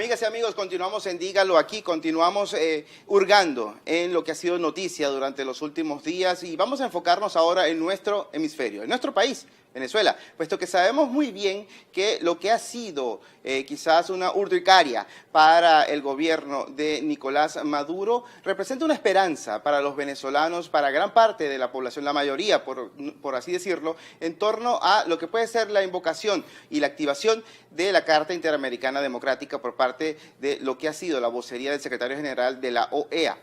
Amigas y amigos, continuamos en Dígalo Aquí, continuamos hurgando en lo que ha sido noticia durante los últimos días y vamos a enfocarnos ahora en nuestro hemisferio, en nuestro país, Venezuela, puesto que sabemos muy bien que lo que ha sido quizás una urticaria para el gobierno de Nicolás Maduro representa una esperanza para los venezolanos, para gran parte de la población, la mayoría, por así decirlo, en torno a lo que puede ser la invocación y la activación de la Carta Interamericana Democrática por parte de lo que ha sido la vocería del secretario general de la OEA.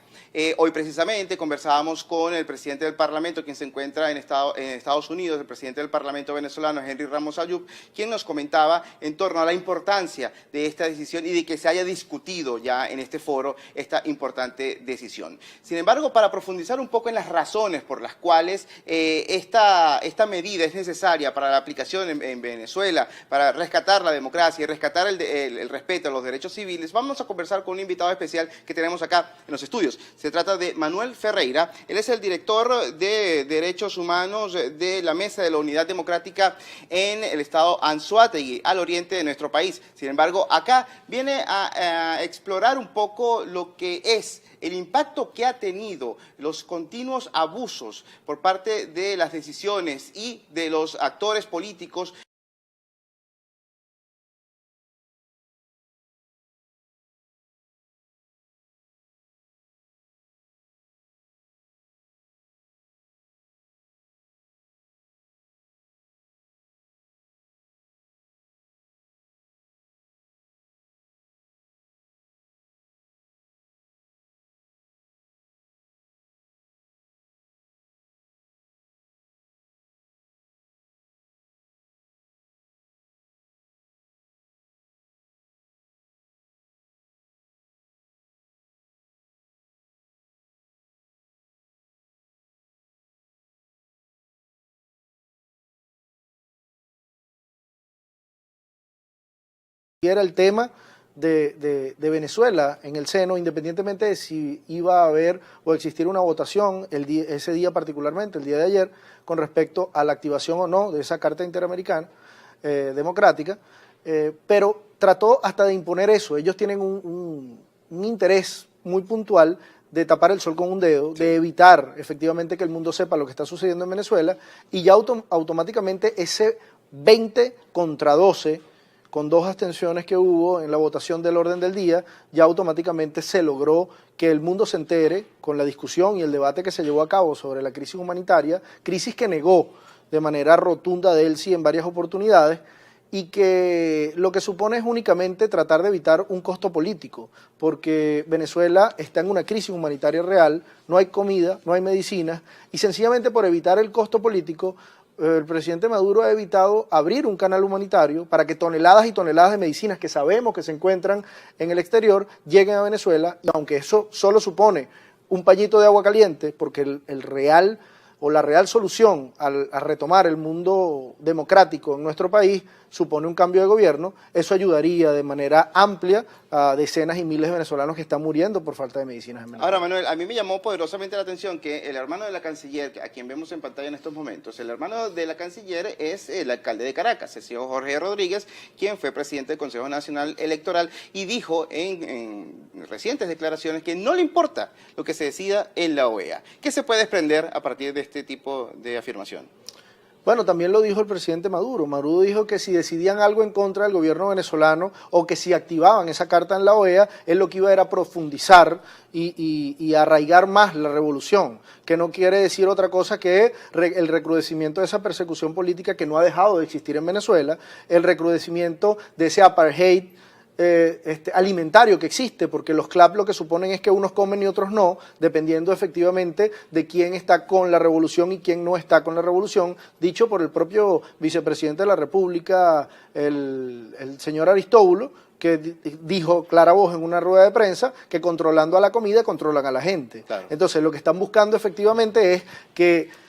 Hoy precisamente conversábamos con el presidente del Parlamento, quien se encuentra en Estados Unidos, el presidente del Parlamento venezolano, Henry Ramos Ayub, quien nos comentaba en torno a la importancia de esta decisión y de que se haya discutido ya en este foro esta importante decisión. Sin embargo, para profundizar un poco en las razones por las cuales esta medida es necesaria para la aplicación en Venezuela, para rescatar la democracia y rescatar el respeto a los derechos civiles, vamos a conversar con un invitado especial que tenemos acá en los estudios. Se trata de Manuel Ferreira. Él es el director de Derechos Humanos de la Mesa de la Unidad Democrática en el estado Anzoátegui, al oriente de nuestro país. Sin embargo, acá viene a explorar un poco lo que es el impacto que ha tenido los continuos abusos por parte de las decisiones y de los actores políticos era el tema de Venezuela en el seno, independientemente de si iba a haber o existir una votación ese día particularmente, el día de ayer, con respecto a la activación o no de esa Carta Interamericana Democrática, pero trató hasta de imponer eso. Ellos tienen un interés muy puntual de tapar el sol con un dedo, de evitar efectivamente que el mundo sepa lo que está sucediendo en Venezuela, y ya automáticamente ese 20 contra 12, con 2 abstenciones que hubo en la votación del orden del día, ya automáticamente se logró que el mundo se entere con la discusión y el debate que se llevó a cabo sobre la crisis humanitaria, crisis que negó de manera rotunda Delcy en varias oportunidades, y que lo que supone es únicamente tratar de evitar un costo político, porque Venezuela está en una crisis humanitaria real, no hay comida, no hay medicinas, y sencillamente por evitar el costo político, el presidente Maduro ha evitado abrir un canal humanitario para que toneladas y toneladas de medicinas que sabemos que se encuentran en el exterior lleguen a Venezuela, y aunque eso solo supone un pañito de agua caliente, porque el real o la real solución a retomar el mundo democrático en nuestro país supone un cambio de gobierno, eso ayudaría de manera amplia a decenas y miles de venezolanos que están muriendo por falta de medicinas en Venezuela. Ahora, Manuel, a mí me llamó poderosamente la atención que el hermano de la canciller, a quien vemos en pantalla en estos momentos, el hermano de la canciller es el alcalde de Caracas, el señor Jorge Rodríguez, quien fue presidente del Consejo Nacional Electoral y dijo en recientes declaraciones que no le importa lo que se decida en la OEA. ¿Qué se puede desprender a partir de este tipo de afirmación? Bueno, también lo dijo el presidente Maduro. Maduro dijo que si decidían algo en contra del gobierno venezolano o que si activaban esa carta en la OEA, él lo que iba era profundizar y arraigar más la revolución, que no quiere decir otra cosa que el recrudecimiento de esa persecución política que no ha dejado de existir en Venezuela, el recrudecimiento de ese apartheid alimentario que existe, porque los CLAP lo que suponen es que unos comen y otros no, dependiendo efectivamente de quién está con la revolución y quién no está con la revolución, dicho por el propio vicepresidente de la República, el señor Aristóbulo, que dijo clara voz en una rueda de prensa que controlando a la comida controlan a la gente. Claro. Entonces lo que están buscando efectivamente es que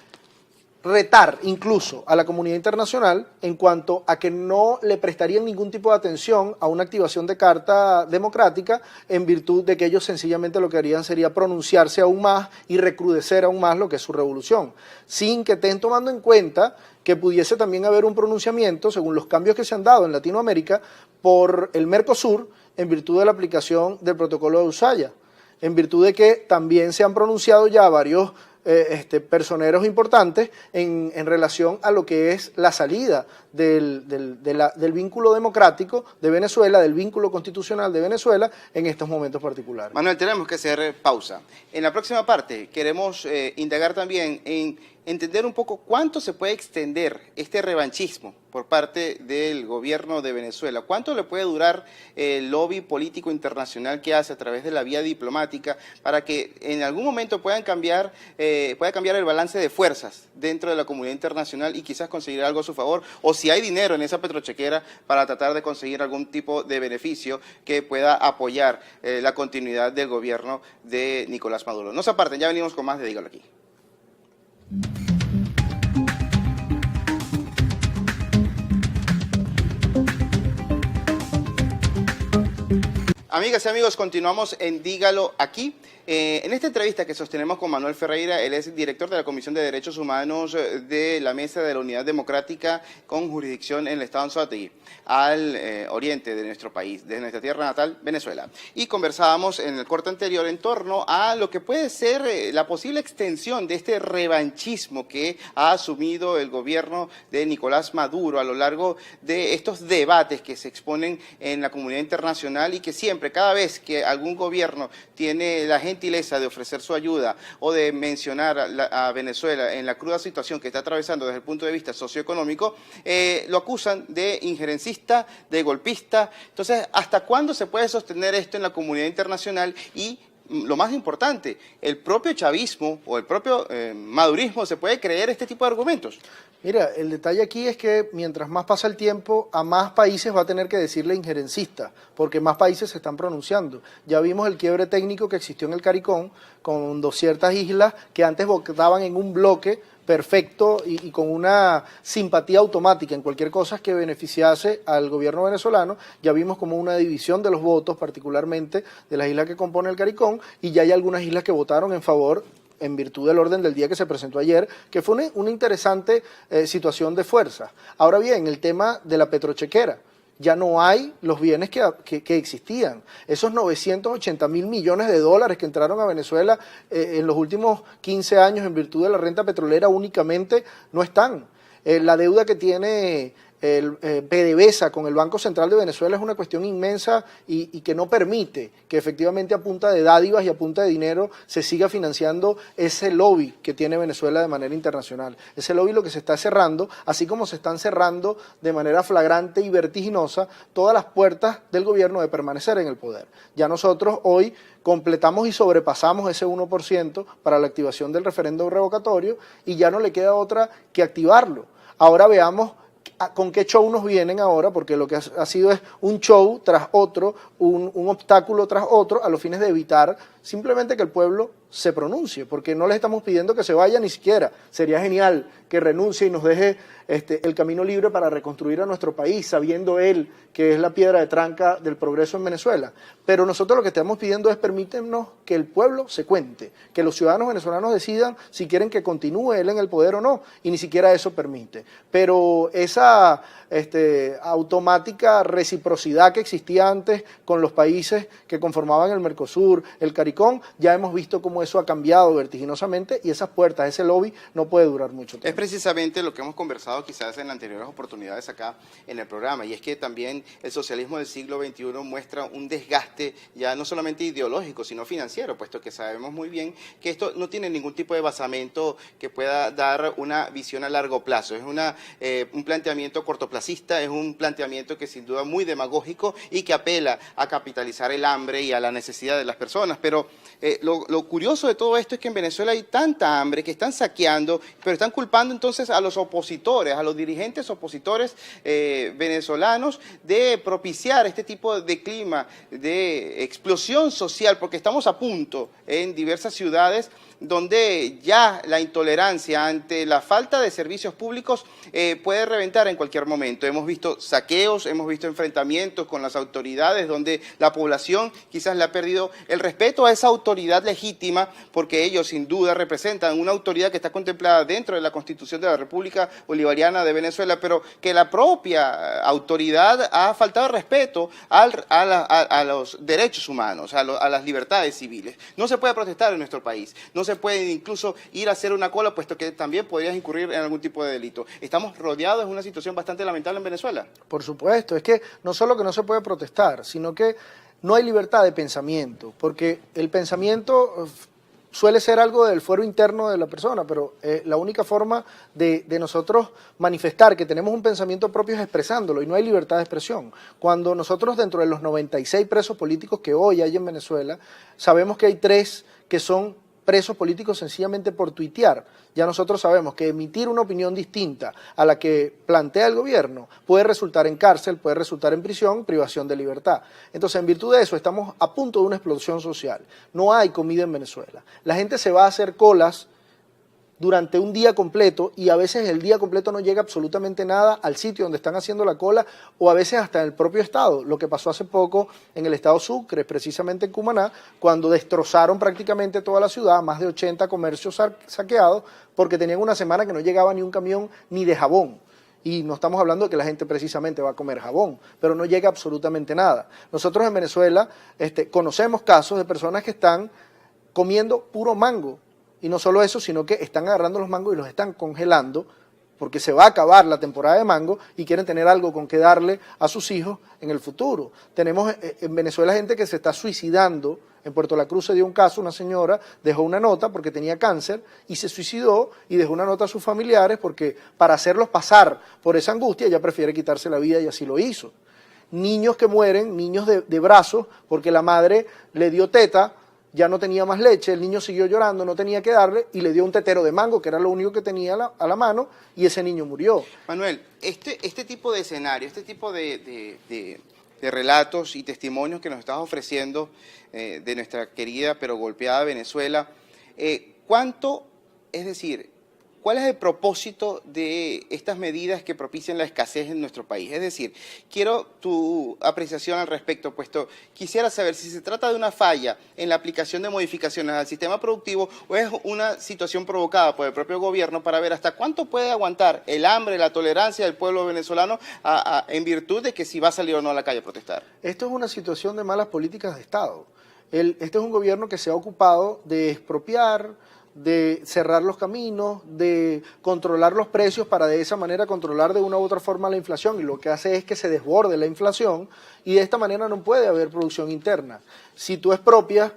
retar incluso a la comunidad internacional en cuanto a que no le prestarían ningún tipo de atención a una activación de carta democrática en virtud de que ellos sencillamente lo que harían sería pronunciarse aún más y recrudecer aún más lo que es su revolución, sin que estén tomando en cuenta que pudiese también haber un pronunciamiento, según los cambios que se han dado en Latinoamérica, por el Mercosur en virtud de la aplicación del protocolo de Ushuaia, en virtud de que también se han pronunciado ya varios personeros importantes en relación a lo que es la salida del vínculo democrático de Venezuela, del vínculo constitucional de Venezuela en estos momentos particulares. Manuel, tenemos que hacer pausa. En la próxima parte queremos indagar también en entender un poco cuánto se puede extender este revanchismo por parte del gobierno de Venezuela, cuánto le puede durar el lobby político internacional que hace a través de la vía diplomática para que en algún momento pueda cambiar el balance de fuerzas dentro de la comunidad internacional y quizás conseguir algo a su favor, o si hay dinero en esa petrochequera para tratar de conseguir algún tipo de beneficio que pueda apoyar la continuidad del gobierno de Nicolás Maduro. No se aparten, ya venimos con más de Dígalo Aquí. Amigas y amigos, continuamos en Dígalo Aquí. En esta entrevista que sostenemos con Manuel Ferreira, él es director de la Comisión de Derechos Humanos de la Mesa de la Unidad Democrática con jurisdicción en el estado de Anzoátegui, al oriente de nuestro país, de nuestra tierra natal, Venezuela. Y conversábamos en el corte anterior en torno a lo que puede ser la posible extensión de este revanchismo que ha asumido el gobierno de Nicolás Maduro a lo largo de estos debates que se exponen en la comunidad internacional y que siempre, cada vez que algún gobierno tiene la gentileza de ofrecer su ayuda o de mencionar a Venezuela en la cruda situación que está atravesando desde el punto de vista socioeconómico, lo acusan de injerencista, de golpista. Entonces, ¿hasta cuándo se puede sostener esto en la comunidad internacional? Y lo más importante, ¿el propio chavismo o el propio madurismo se puede creer este tipo de argumentos? Mira, el detalle aquí es que mientras más pasa el tiempo, a más países va a tener que decirle injerencista, porque más países se están pronunciando. Ya vimos el quiebre técnico que existió en el CARICOM, con ciertas islas que antes votaban en un bloque perfecto y con una simpatía automática en cualquier cosa que beneficiase al gobierno venezolano. Ya vimos como una división de los votos, particularmente de las islas que componen el CARICOM, y ya hay algunas islas que votaron en favor en virtud del orden del día que se presentó ayer, que fue una interesante situación de fuerza. Ahora bien, el tema de la petrochequera. Ya no hay los bienes que existían. Esos 980.000 millones de dólares que entraron a Venezuela en los últimos 15 años en virtud de la renta petrolera únicamente no están. La deuda que tiene PDVSA con el Banco Central de Venezuela es una cuestión inmensa y que no permite que efectivamente a punta de dádivas y a punta de dinero se siga financiando ese lobby que tiene Venezuela de manera internacional. Ese lobby lo que se está cerrando, así como se están cerrando de manera flagrante y vertiginosa todas las puertas del gobierno de permanecer en el poder. Ya nosotros hoy completamos y sobrepasamos ese 1% para la activación del referéndum revocatorio y ya no le queda otra que activarlo. Ahora veamos con qué show nos vienen ahora, porque lo que ha sido es un show tras otro, un obstáculo tras otro, a los fines de evitar simplemente que el pueblo se pronuncie, porque no le estamos pidiendo que se vaya ni siquiera. Sería genial que renuncie y nos deje el camino libre para reconstruir a nuestro país, sabiendo él que es la piedra de tranca del progreso en Venezuela. Pero nosotros lo que estamos pidiendo es permítenos que el pueblo se cuente, que los ciudadanos venezolanos decidan si quieren que continúe él en el poder o no, y ni siquiera eso permite. Pero esa automática reciprocidad que existía antes con los países que conformaban el Mercosur, el CARICOM, ya hemos visto cómo eso ha cambiado vertiginosamente y esas puertas, ese lobby no puede durar mucho tiempo. Es precisamente lo que hemos conversado quizás en anteriores oportunidades acá en el programa, y es que también el socialismo del siglo XXI muestra un desgaste ya no solamente ideológico, sino financiero, puesto que sabemos muy bien que esto no tiene ningún tipo de basamento que pueda dar una visión a largo plazo. Es un planteamiento cortoplacista, es un planteamiento que sin duda muy demagógico y que apela a capitalizar el hambre y a la necesidad de las personas. Pero lo curioso de todo esto es que en Venezuela hay tanta hambre que están saqueando, pero están culpando entonces a los opositores, a los dirigentes opositores venezolanos de propiciar este tipo de clima de explosión social, porque estamos a punto en diversas ciudades donde ya la intolerancia ante la falta de servicios públicos puede reventar en cualquier momento. Hemos visto saqueos, hemos visto enfrentamientos con las autoridades, donde la población quizás le ha perdido el respeto a esa autoridad legítima, porque ellos sin duda representan una autoridad que está contemplada dentro de la Constitución de la República Bolivariana de Venezuela, pero que la propia autoridad ha faltado respeto a los derechos humanos, a las libertades civiles. No se puede protestar en nuestro país, no se puede incluso ir a hacer una cola, puesto que también podrías incurrir en algún tipo de delito. Estamos rodeados de una situación bastante lamentable en Venezuela. Por supuesto, es que no solo que no se puede protestar, sino que no hay libertad de pensamiento, porque el pensamiento suele ser algo del fuero interno de la persona, pero la única forma de nosotros manifestar que tenemos un pensamiento propio es expresándolo, y no hay libertad de expresión. Cuando nosotros, dentro de los 96 presos políticos que hoy hay en Venezuela, sabemos que hay 3 que son presos políticos sencillamente por tuitear. Ya nosotros sabemos que emitir una opinión distinta a la que plantea el gobierno puede resultar en cárcel, puede resultar en prisión, privación de libertad. Entonces, en virtud de eso, estamos a punto de una explosión social. No hay comida en Venezuela. La gente se va a hacer colas durante un día completo, y a veces el día completo no llega absolutamente nada al sitio donde están haciendo la cola, o a veces hasta en el propio estado. Lo que pasó hace poco en el estado Sucre, precisamente en Cumaná, cuando destrozaron prácticamente toda la ciudad, más de 80 comercios saqueados, porque tenían una semana que no llegaba ni un camión ni de jabón. Y no estamos hablando de que la gente precisamente va a comer jabón, pero no llega absolutamente nada. Nosotros en Venezuela conocemos casos de personas que están comiendo puro mango. Y no solo eso, sino que están agarrando los mangos y los están congelando, porque se va a acabar la temporada de mango y quieren tener algo con que darle a sus hijos en el futuro. Tenemos en Venezuela gente que se está suicidando. En Puerto La Cruz se dio un caso, una señora dejó una nota porque tenía cáncer y se suicidó, y dejó una nota a sus familiares porque, para hacerlos pasar por esa angustia, ella prefiere quitarse la vida, y así lo hizo. Niños que mueren, niños de brazos, porque la madre le dio teta, ya no tenía más leche, el niño siguió llorando, no tenía que darle, y le dio un tetero de mango, que era lo único que tenía a la mano, y ese niño murió. Manuel, este tipo de escenario, este tipo de relatos y testimonios que nos estás ofreciendo de nuestra querida pero golpeada Venezuela, ¿cuál es el propósito de estas medidas que propician la escasez en nuestro país? Es decir, quiero tu apreciación al respecto, puesto quisiera saber si se trata de una falla en la aplicación de modificaciones al sistema productivo, o es una situación provocada por el propio gobierno para ver hasta cuánto puede aguantar el hambre, la tolerancia del pueblo venezolano en virtud de que si va a salir o no a la calle a protestar. Esto es una situación de malas políticas de Estado. Este es un gobierno que se ha ocupado de expropiar, de cerrar los caminos, de controlar los precios para de esa manera controlar de una u otra forma la inflación, y lo que hace es que se desborde la inflación, y de esta manera no puede haber producción interna. Si tú expropias,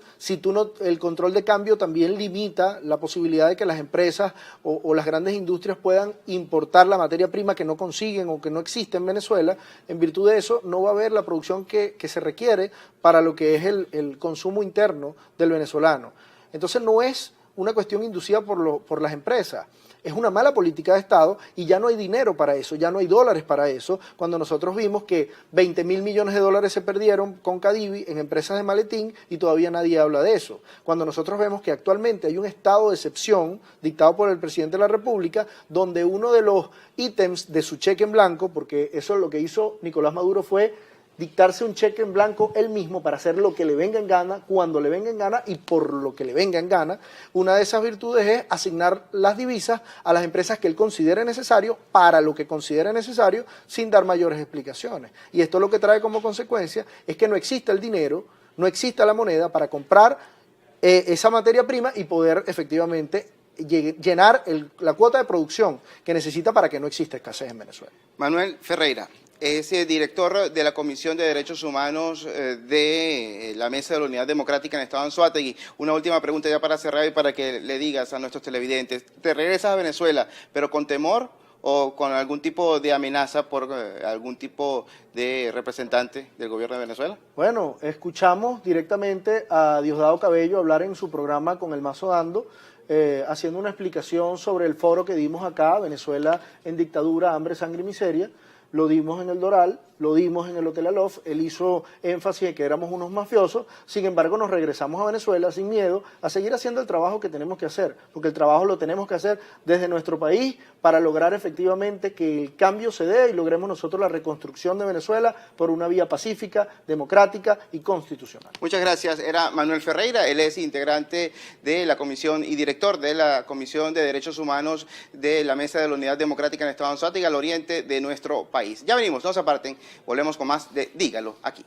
el control de cambio también limita la posibilidad de que las empresas o las grandes industrias puedan importar la materia prima que no consiguen o que no existe en Venezuela. En virtud de eso no va a haber la producción que se requiere para lo que es el consumo interno del venezolano. Entonces no es una cuestión inducida por las empresas. Es una mala política de Estado, y ya no hay dinero para eso, ya no hay dólares para eso, cuando nosotros vimos que 20.000 millones de dólares se perdieron con Cadivi en empresas de maletín, y todavía nadie habla de eso. Cuando nosotros vemos que actualmente hay un estado de excepción dictado por el presidente de la República, donde uno de los ítems de su cheque en blanco, porque eso es lo que hizo Nicolás Maduro, fue dictarse un cheque en blanco él mismo para hacer lo que le venga en gana, cuando le venga en gana y por lo que le venga en gana. Una de esas virtudes es asignar las divisas a las empresas que él considere necesario, para lo que considere necesario, sin dar mayores explicaciones. Y esto lo que trae como consecuencia es que no exista el dinero, no exista la moneda para comprar esa materia prima y poder efectivamente llenar la cuota de producción que necesita para que no exista escasez en Venezuela. Manuel Ferreira es el director de la Comisión de Derechos Humanos de la Mesa de la Unidad Democrática en el Estado de Anzoátegui. Una última pregunta ya para cerrar y para que le digas a nuestros televidentes. ¿Te regresas a Venezuela, pero con temor o con algún tipo de amenaza por algún tipo de representante del gobierno de Venezuela? Bueno, escuchamos directamente a Diosdado Cabello hablar en su programa Con el Mazo Dando, haciendo una explicación sobre el foro que dimos acá, Venezuela en dictadura, hambre, sangre y miseria. Lo dimos en el Doral, lo dimos en el Hotel Aloft, él hizo énfasis en que éramos unos mafiosos, sin embargo nos regresamos a Venezuela sin miedo a seguir haciendo el trabajo que tenemos que hacer, porque el trabajo lo tenemos que hacer desde nuestro país para lograr efectivamente que el cambio se dé y logremos nosotros la reconstrucción de Venezuela por una vía pacífica, democrática y constitucional. Muchas gracias. Era Manuel Ferreira, él es integrante de la comisión y director de la Comisión de Derechos Humanos de la Mesa de la Unidad Democrática en Estado Anzoátegui, al oriente de nuestro país. Ya venimos, no se aparten, volvemos con más de Dígalo aquí.